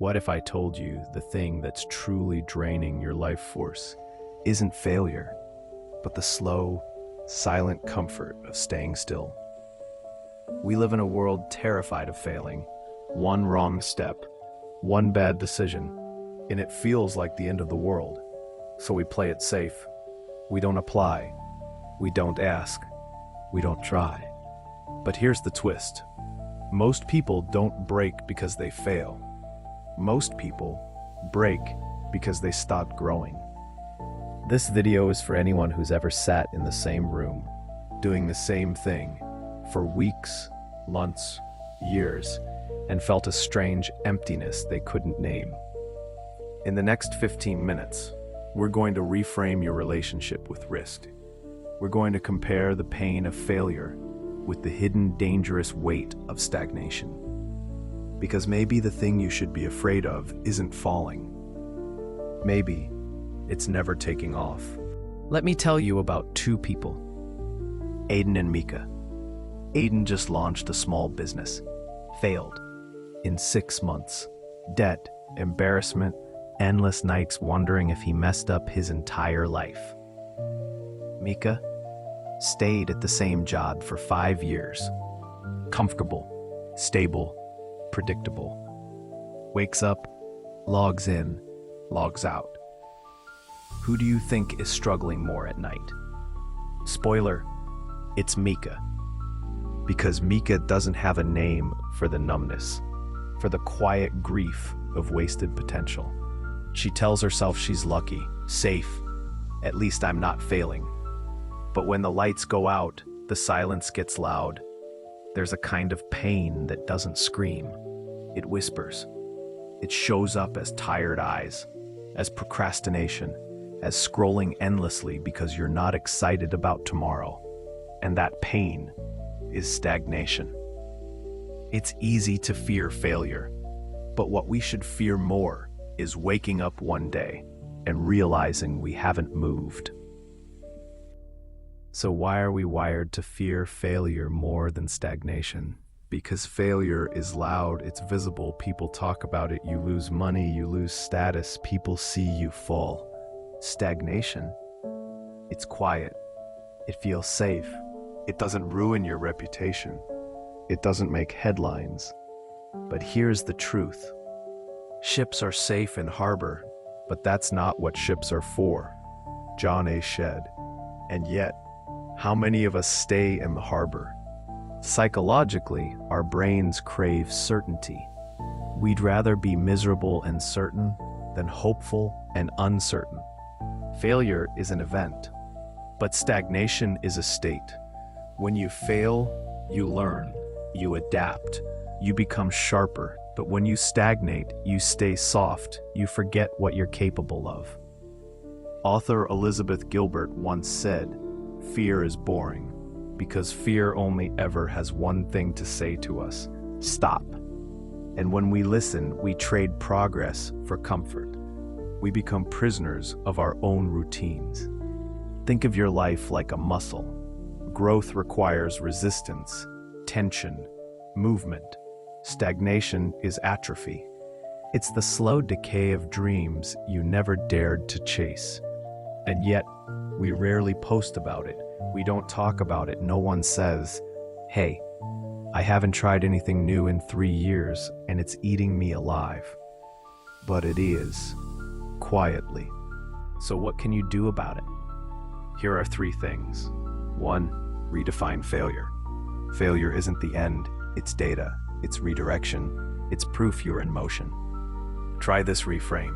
What if I told you the thing that's truly draining your life force isn't failure, but the slow, silent comfort of staying still? We live in a world terrified of failing. One wrong step, one bad decision, and it feels like the end of the world. So we play it safe. We don't apply. We don't ask. We don't try. But here's the twist. Most people don't break because they fail. Most people break because they stop growing. This video is for anyone who's ever sat in the same room, doing the same thing for weeks, months, years, and felt a strange emptiness they couldn't name. In the next 15 minutes, we're going to reframe your relationship with risk. We're going to compare the pain of failure with the hidden dangerous weight of stagnation. Because maybe the thing you should be afraid of isn't falling. Maybe it's never taking off. Let me tell you about two people, Aiden and Mika. Aiden just launched a small business, failed in 6 months. Debt, embarrassment, endless nights wondering if he messed up his entire life. Mika stayed at the same job for 5 years. Comfortable, stable, predictable. Wakes up, logs in, logs out. Who do you think is struggling more at night? Spoiler, it's Mika. Because Mika doesn't have a name for the numbness, for the quiet grief of wasted potential. She tells herself she's lucky, safe, at least I'm not failing. But when the lights go out, the silence gets loud. There's a kind of pain that doesn't scream. It whispers. It shows up as tired eyes, as procrastination, as scrolling endlessly because you're not excited about tomorrow. And that pain is stagnation. It's easy to fear failure, but what we should fear more is waking up one day and realizing we haven't moved. So why are we wired to fear failure more than stagnation? Because failure is loud, it's visible, people talk about it, you lose money, you lose status, people see you fall. Stagnation, it's quiet, it feels safe, it doesn't ruin your reputation, it doesn't make headlines. But here's the truth. Ships are safe in harbor, but that's not what ships are for. John A. Shedd. And yet, how many of us stay in the harbor? Psychologically, our brains crave certainty. We'd rather be miserable and certain than hopeful and uncertain. Failure is an event, but stagnation is a state. When you fail, you learn, you adapt, you become sharper. But when you stagnate, you stay soft, you forget what you're capable of. Author Elizabeth Gilbert once said, "Fear is boring, because fear only ever has one thing to say to us, stop." And when we listen, we trade progress for comfort. We become prisoners of our own routines. Think of your life like a muscle. Growth requires resistance, tension, movement. Stagnation is atrophy. It's the slow decay of dreams you never dared to chase. And yet, we rarely post about it. We don't talk about it. No one says, "Hey, I haven't tried anything new in 3 years and it's eating me alive." But it is, quietly. So what can you do about it? Here are 3 things. 1, redefine failure. Failure isn't the end, it's data. It's redirection. It's proof you're in motion. Try this reframe.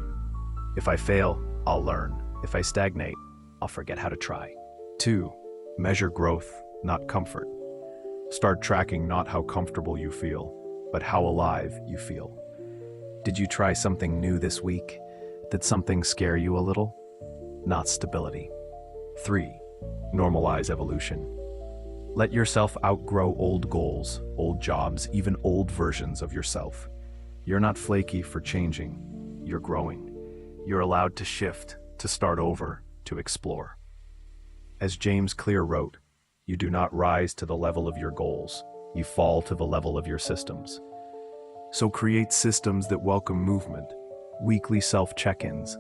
If I fail, I'll learn. If I stagnate, I'll forget how to try. 2, measure growth, not comfort. Start tracking not how comfortable you feel, but how alive you feel. Did you try something new this week? Did something scare you a little? Not stability. 3, normalize evolution. Let yourself outgrow old goals, old jobs, even old versions of yourself. You're not flaky for changing. You're growing. You're allowed to shift, to start over, to explore. As James Clear wrote, you do not rise to the level of your goals. You fall to the level of your systems. So create systems that welcome movement, weekly self-check-ins,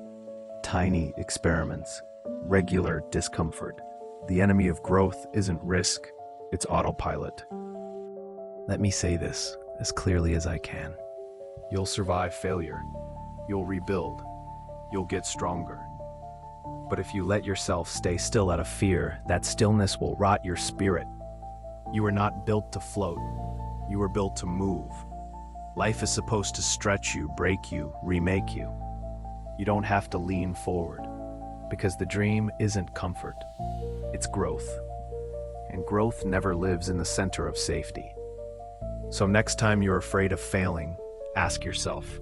tiny experiments, regular discomfort. The enemy of growth isn't risk, it's autopilot. Let me say this as clearly as I can. You'll survive failure. You'll rebuild. You'll get stronger. But if you let yourself stay still out of fear, that stillness will rot your spirit. You are not built to float. You are built to move. Life is supposed to stretch you, break you, remake you. You don't have to lean forward, because the dream isn't comfort. It's growth. And growth never lives in the center of safety. So next time you're afraid of failing, ask yourself,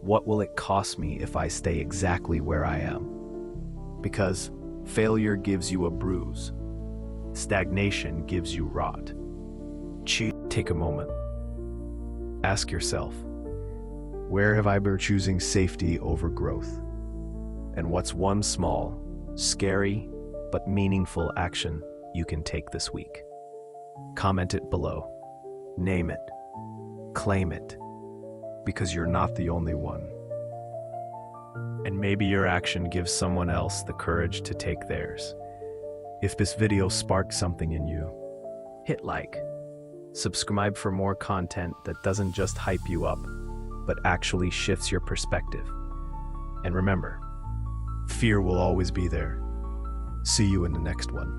what will it cost me if I stay exactly where I am? Because failure gives you a bruise. Stagnation gives you rot. Take a moment. Ask yourself, where have I been choosing safety over growth? And what's one small, scary, but meaningful action you can take this week? Comment it below. Name it. Claim it. Because you're not the only one. And maybe your action gives someone else the courage to take theirs. If this video sparked something in you, hit like. Subscribe for more content that doesn't just hype you up, but actually shifts your perspective. And remember, fear will always be there. See you in the next one.